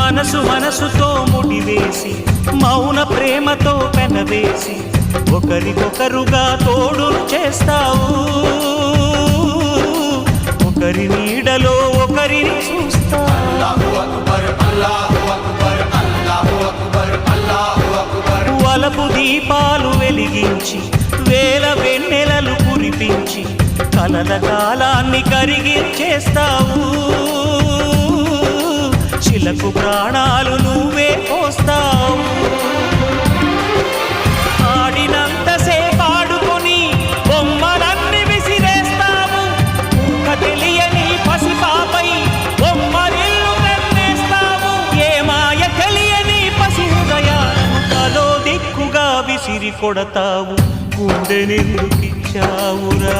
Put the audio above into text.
మనసు మనసుతో ముడివేసి మౌన ప్రేమతో పెనవేసి ఒకరికొకరుగా తోడును చేస్తావు ఒకరి నీడలో ఒకరిని చూస్తావు వలపు దీపాలు వెలిగించి వేల వెన్నెలలు కురిపించి కలల కాలాన్ని కరిగించేస్తావు శిలకు ప్రాణాలు నువ్వే పోస్తావు ఆడినంతసేపు ఆడుకొని బొమ్మలన్నీ విసిరేస్తావు ఊహ తెలియని పసిపాపై బొమ్మరిల్లు వెన్నేస్తావు ఏ మాయ తెలియని పసి హృదయాలను తలో దిక్కుగా విసిరి కొడతావు గుండెనెందుకిచ్చావురా